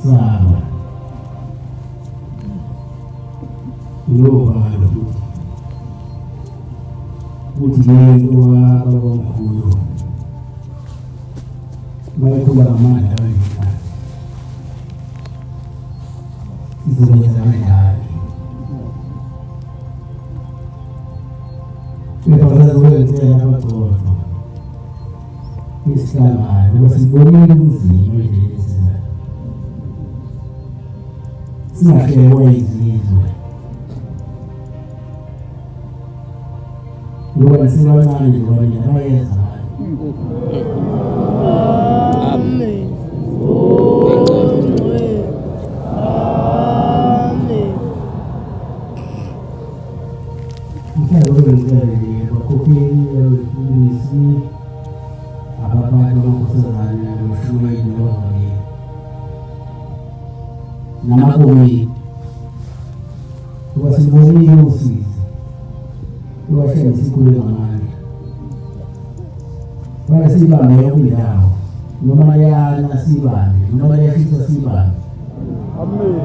Sama Yobalo Utiyendo wababomkhulu bayekhula ngamandla abangekho izokwenza kanjani bebazazokwenzelwa abagcono isihlangano ngoba sibonile ubunzima nje singahlekwa izizwe ngoba sibancane nje kwabanye abayenza Amen. mhlawumbe wenzele bakhokheli abefundisi abaphathi bamakhosazana abashuyeli abavakeli namakomiti ngoba sibonile usizi lwashaya isikhulu ngamandla bala sibambe kwindawo noma yana sibambe noma yashisa sibambe. Amen.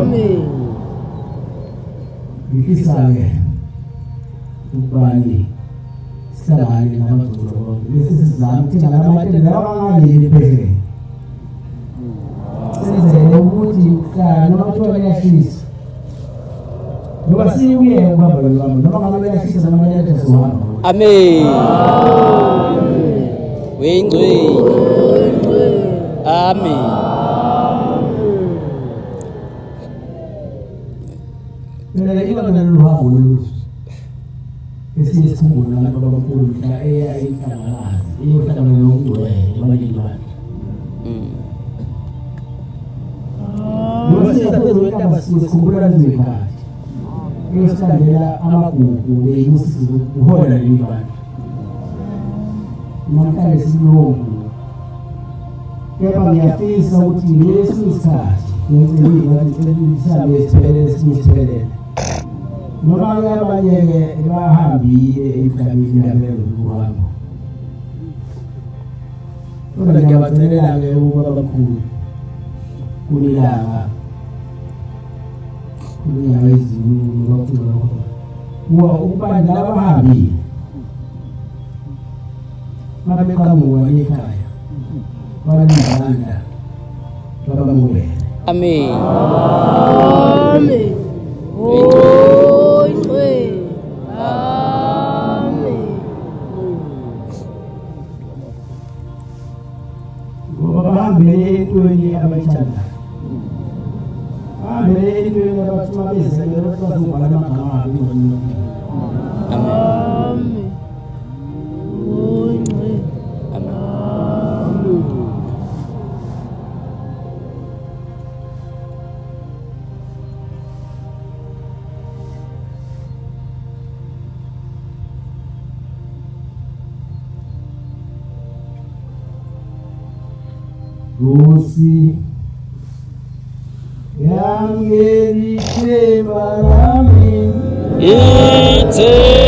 Amen. Ngifisa-ke ukubani sihlangane nabagcula bonke bese sizame ukuthi ngalamatende lawa angaleli phezulu senzele ukuthi noma kuthiwa kuyashisa ngoba sibuye ukuhamba lwami noma ngabe kuyashisa noma kuyashisa. Amen. Wengcwe. Amen. Mina ilona luhambo lolu esisikhumbula lapha abamkhulu mhla eya eNhlangalazi iyohlangana nokungcwele abanye abantu. Ngoba siyaphezulu entaba sikhumbula lezikhathi eyosilandela amagugu beyusizo uhola leli bantu namhlanje silungu kepha ngiyafisa ukuthi lesi isikhathi ngisabe esiphelele noma abanye-ke bahambile emhlabeni yabelo uhambo kodwa ngiyabacelela-ke ubaba mkhulu kulilanga kulinyanga ezulu ukuba nalabahambile babeqhamuka ekhaya babaninganda babamukele. Amen. Amen. Oh, Amen. Ngoba bahambele entweni abayithandayo, bahambele entweni abathuma bezekela ukuthi bazobhala amagama abo encwadini. Amen. Oh, Rosi Yangeli Tebalami Itebalami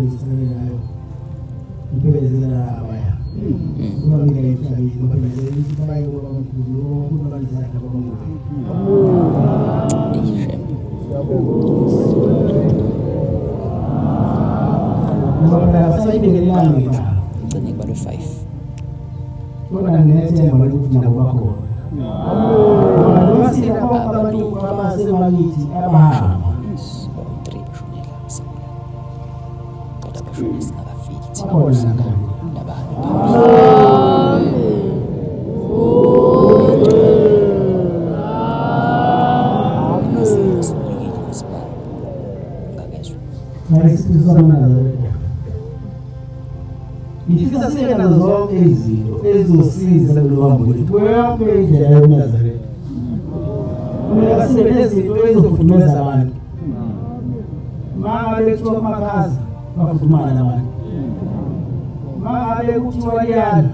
lesisekelayo iphelezela abaya ubabile emhlabeni ubabile isifayo kwabamkhulu ubabizana kwabamkhulu ngoba sayibingelanga Gcine kubalwe 5. kodwa nginethemba lokuthi nabo bakhona Masih dapat abantu abasemakithi abahamba 3 bashonela sibula. Kodwa bashonela singakafiki thina bakhona nakhona nabantu. Ifika sike nazo zonke izinto ezosiza kulo hambo lethu yonke indlela yoNazaretha. Kumele sibe nezinto ezofudumeza abantu. Mangabe kuthiwa amakhaza bafudumala nabantu. Mangabe kuthiwa liyana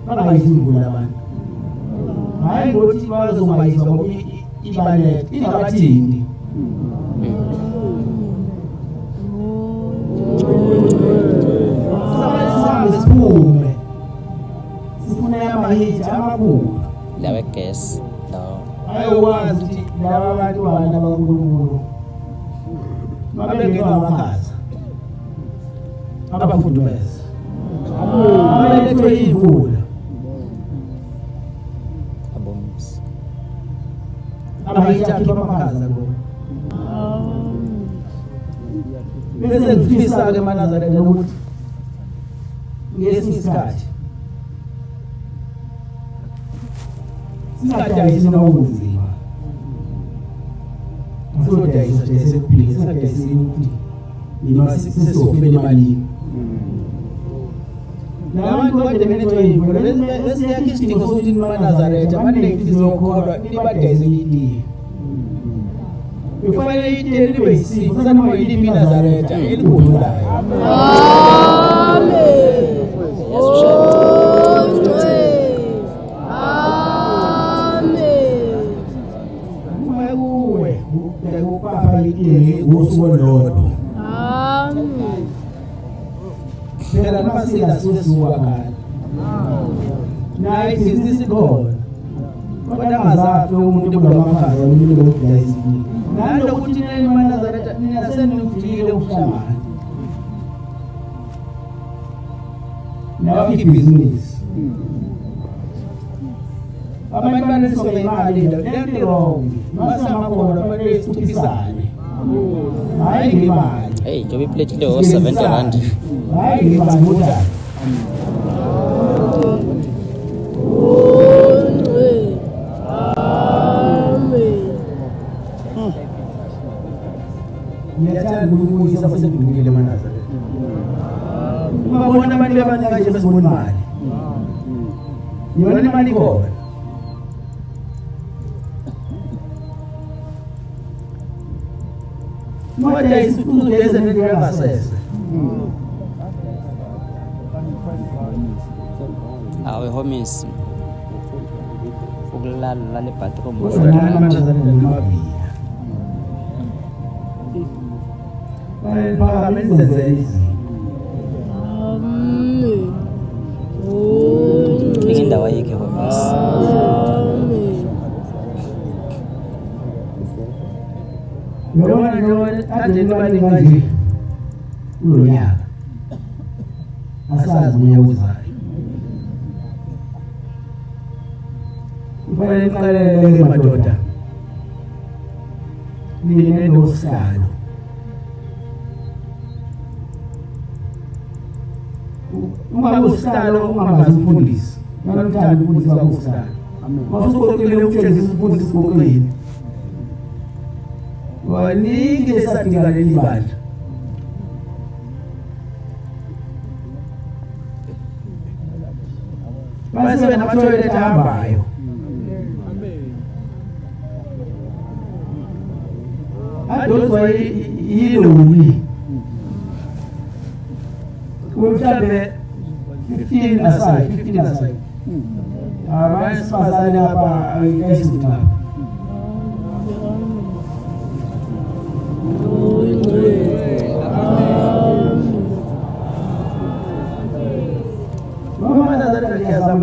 bangayizungula abantu. Hayi ngokuthi bazongayiza ngoba ibaleka ingabathindi. Siphume sifuna yamahithi amakhulu Lawe gas. No. ayokwazi ukuthi laba bantwana bakaNkulunkulu babengekho amakhaza abafudumeza abelethwe imvula Aboms. abahithi akhipha amakhaza bona bese ngifisa-ke eManazaretha ukuthi ngesinye isikhathi singadayisina okunzima asodayisa nje sekuphile singadayisini ukuthi yima sesizofela emalini labantu kade benethwa yimvula besiyakha isidingo sokuthi eManazaretha baningi sizokholwa nibadayisele itiye kufanele itiye libe yisipho sanoma yiliphi iNazaretha elikhudulayo usuku olodwa phela namasika sisuka naye ibhizinisi khona kodwa angazafi umuntu kulamakhaza umuntu lokudayisa nalokuthi nina eManazaretha nina senivulile ukuhlangana nayo ibhizinisi abantu banesoka imali lento wrong masamakhona fanele sikhuphisane hayi ngemali Hey, jobi plate le 70 rand. hayi ngemali kodwa ngiyathanda ukuyisa basedumile eManazaretha ungabona abantu abaningi kanje besibona imali yona imali khona moja isikuze nento yangasese Awe homies. Ukulala le bathroom. kodwa nami eManazaretha nomabhiya baphakame nizenzele izinto Ingindawo ayikho homies. yabona nje ade imali kanje kulo nyaka asazi unyaka uzayo kufanele niqalele madoda nine nosihlalo uma kusihlalo ungabazi umfundisi nanothanda umfundisi wakho usihlalo masuqoqile ukutshengisa umfundisi usiqoqile waningi esadinga leli bandla base benamatoilet ahambayo adozwa yiloli mhlambe 15 aside abasifazane apha ayikayisutha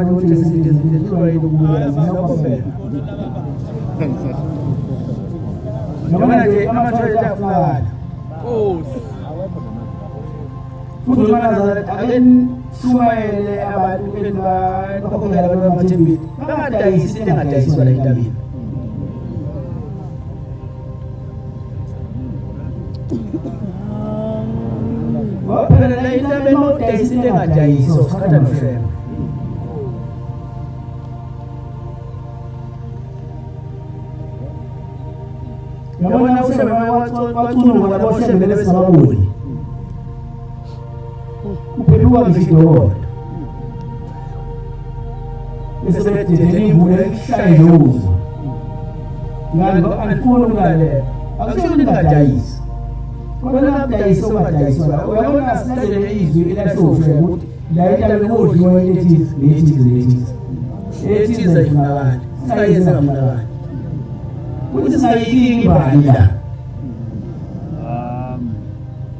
manje ukuthi sizinto zithiwa ukubuyela zinokuphela noma nje ama-toilet afunakala futhi uManazarete akenishumayele abantu enibakhokhela abantu bamathembile bangadayisi into engadayiswa la entabeni. Phela la entabeni mawudayisa into engadayiswa usikhatha noshema. Yabona ushema wacununga labo shembe nebesababoni. Kupheluka ngifidoda. Bese nivule ishaye nje uzwa. Ngani anifuna ukulalela. Akusho ukuthi ngadayisa. Kodwa ngadayisa ungadayiswa. Uyabona sinale izwi elashoshe ukuthi la entabeni kodliwa lethize. Ethize ifunakala. Sayenza ngafunakala. Ukuthi singayiki ibali la.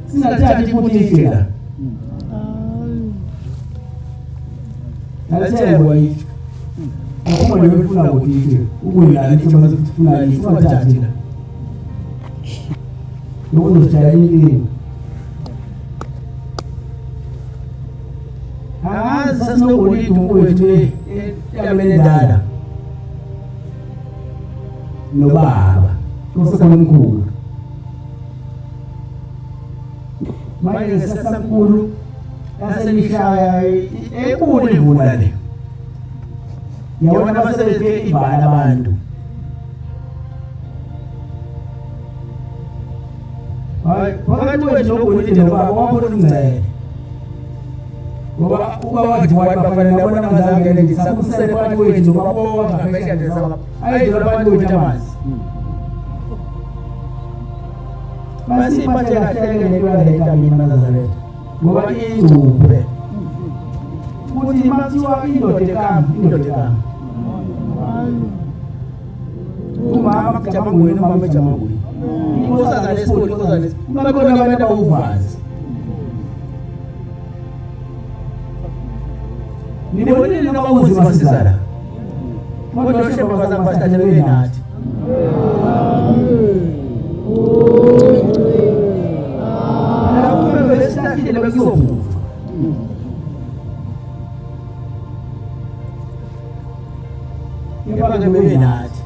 Singathathi futhi ifika. Alithemba yitho. Akuma nje ufuna ukuthi ukuyilala into mase ufuna ifuna thathi la. Lokuzojayini. Sasinokulida umkwethu yabelendala. Nobaba. Kusekhona omkhulu. Manje sesamkhulu yaselishaya ekulu imvula le. Yabona basebethe ibala abantu. Hayi, phakathi kwethu nokulide nobaba wabona umngcele. Ngoba wathi wafanele yabona ngazange nje sakusele phakathi kwethu nobaba wangaphesha nje saba. Ayidlula phakathi kwethu amazi. Masiphathe kahle ngento yaleta mina Nazareth. Ngoba ingcuphe. Kuthi mathiwa indoda ekama. Umama kujama ngwini, umama ejama ngwini. Inkosazana esikhulu, inkosazana esikhulu. Bakhona abantu abawuvazi. Nibonile nabawuzi masizala. Kodwa shemba bazange bebe nathi. Ile bekizovuka. Yabanga bebe nathi.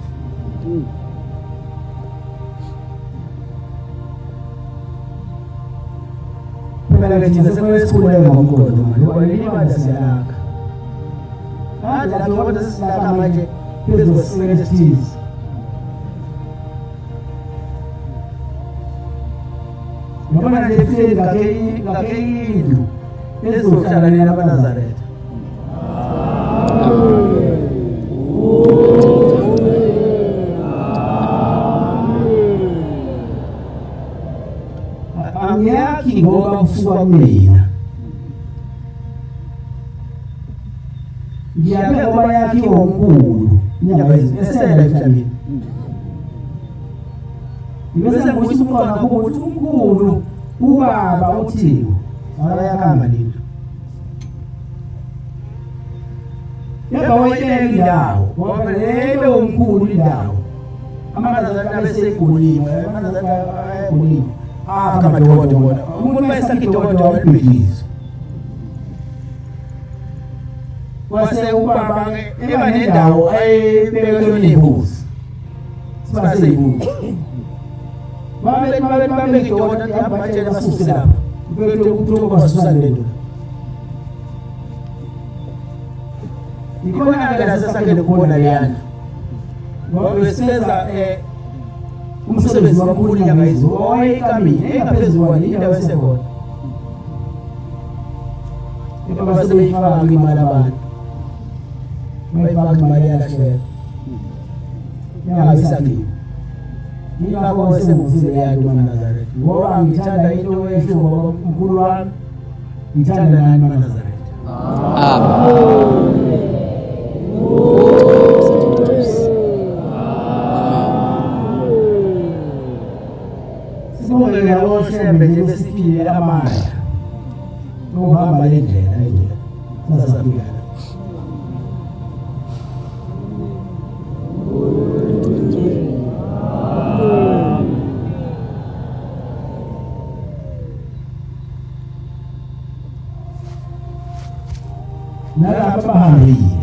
Phela ke thina sekwesikhuleke ngomqondo manje. Ngoba imali siyalaka. Kanti lapho ngoba sisilaka manje phezulu kwesikole esithize. Yabona nje ekutheni ngakhe indlu ezohlala nina abaNazarete. Angiyakhi ngoba kusuka kumina. Ngiyakhe ngoba yakhiwa omkhulu inyanga esela emhlabeni. Ibese ngokuthi umqondo ngakho ukuthi umkhulu ubaba uThixo akayakhanga lento. Yaba wayibeka indawo, ngoba lelo umkhulu indawo. AmaNazarete abeseguliwe, AmaNazarete ayeguliwe. Akamadoda bona. Umuntu mayesakidoda wabhekisa. Wase ubaba eba nendawo ayebekwe nembuzi. Sibase imbuzi. Babe ngidona hamba batshela basuse lapha. Ubethe ukuthoko basusa lento. Ikhona ke la sesakele kubona leyana. Ngoba besenza umsebenzi wamkhulu inyanga izolo oyikamile engaphezulu kwani indawo esekhona. Ngoba sebeyifaka imali abantu. Bayifaka imali yalahleka. Yangabisakiwe. Yingakho wesengusile yantu uManazarete. Ngoba ngithanda into esho ngoba umkhulu wami ngithanda nani uManazarete. Amen. Sibonge ngalo shembe nje besiphile amandla. Uhamba le ndlela sasafika. nalapha bahambile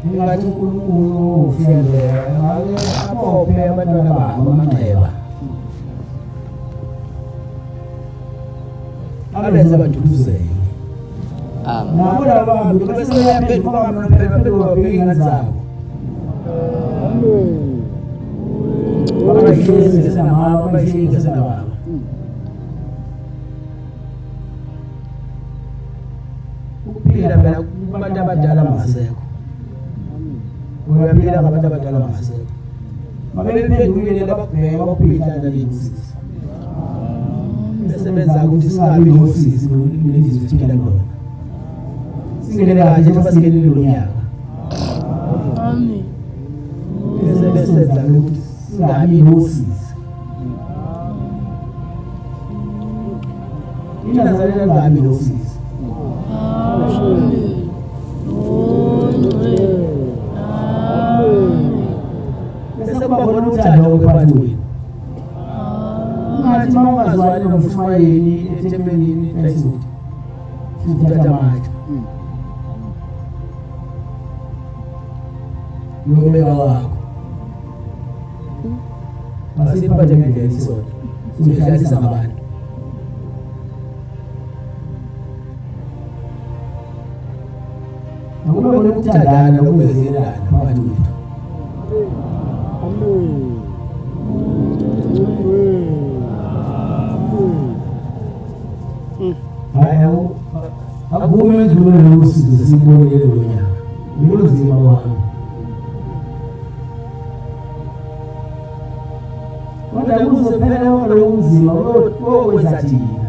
ingathi uNkulunkulu ufende ngake abophe abantwana babo amanxeba abenza baduduzeke nabo laba bantu bese bayaphendula baphendula babheke ingane zabo babayishiyise senamama babayishiyise senababa ukuphila phela kubantu abadala bangasekho uyaphila ngabantu abadala bangasekho mabephendulile labakubheka bakuphila nalensisi besebenza ukuthi singabi nosisi lezi ziphila lona singenele kahle njengoba singenele lo nyaka Amen. besebenza ukuthi singabi nosisi inazalelo ngabi nosisi bese kuba khona uthando phakathi kwenu ungathi uma ungazwani nomshumayeli ethembelini ayisuthi futhatha amatshe yobeka wakho masiphathe ngendlela isona sihlalisa ngabantu akube khona ukuthandana ukubekezelana phakathi kwethu hayi akubume endlulele usizo sibonile lo nyaka uluzima wami kodwa kuzophela lo umzima okwenza thina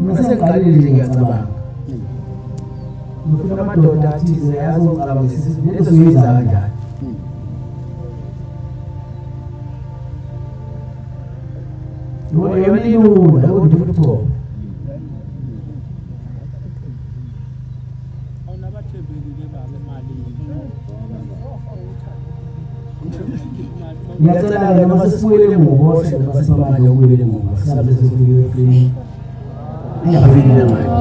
nasengiqalile nje ngiyacabanga ngifuna amadoda athize azongicabangisa lezo yiza kanjani yona ukuthi utho ngiyacela-ke noma sesibuyele emuva osheda basibamanje ukubuyele emuva sisabe sesifike efini ingafiki namanje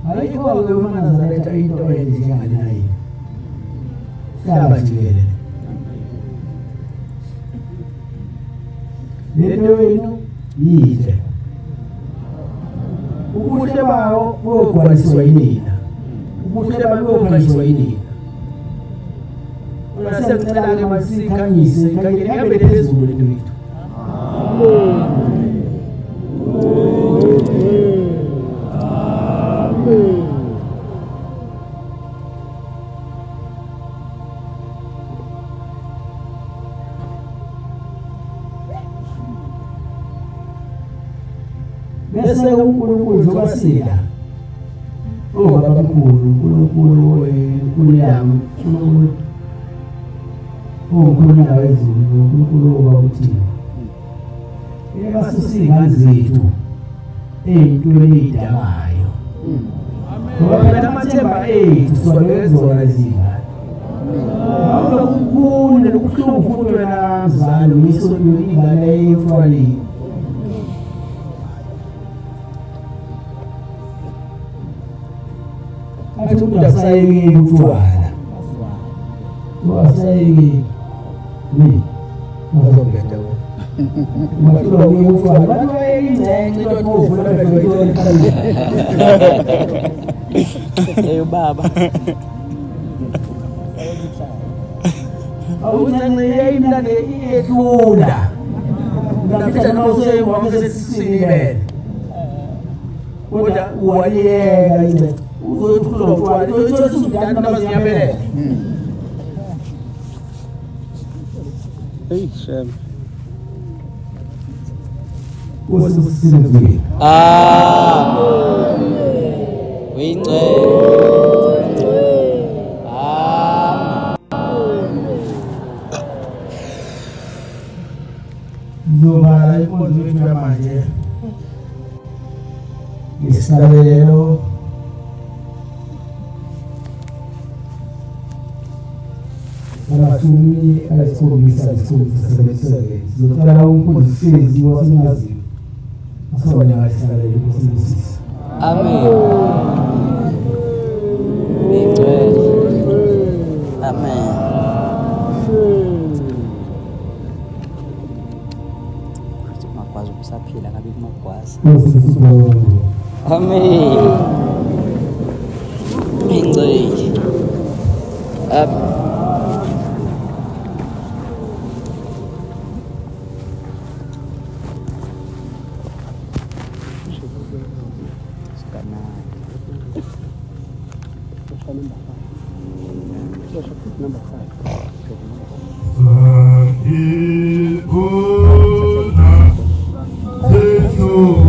ayikho-ke uManazaretha into enje njengalenayo hlaba jikelele lento yenu yinhle ubuhle bawo bogcwaliswa yinina ubuhle bawo bogcwaliswa yinina ungasengicela-ke masikhanyise ikhanyele ihambe phezulu lento yethu bese uNkulunkulu zobasila babamkhulu uNkulunkulu yami uNkulunkulu wezulu uNkulunkulu wakuthina ebasusa izingane zethu ey'ntweni ey'dakayo ngoba phela amathemba ethu siwabeke kuzona izingane awulokukhulu nokubuhlungu futhi wena mzali uyisonto ingane eyemfwaleni athi umuntu akusayekeli utshwala wasayekeli ngazobenda umahlula kuye utshwala bathi wayeyingcenxe into uvula eyo baba awuncence yayimnandi iyedlula ngaphetha noma useyewamesesisini kodwa waliyeka incence uzothula utshwala itholisumdani namazinyabelela hey shem usisizwe uyingcele manje ngesikabelo amashumi ayisikhombisa sizocala umfundisi Hlezi waseNyazini asabanyakahlalele kusibusisa. Amen. Amen. Makwazi ukusaphila kabi kumagwaza. Amen. Ingceke. Number 5. Sakikuna Sesu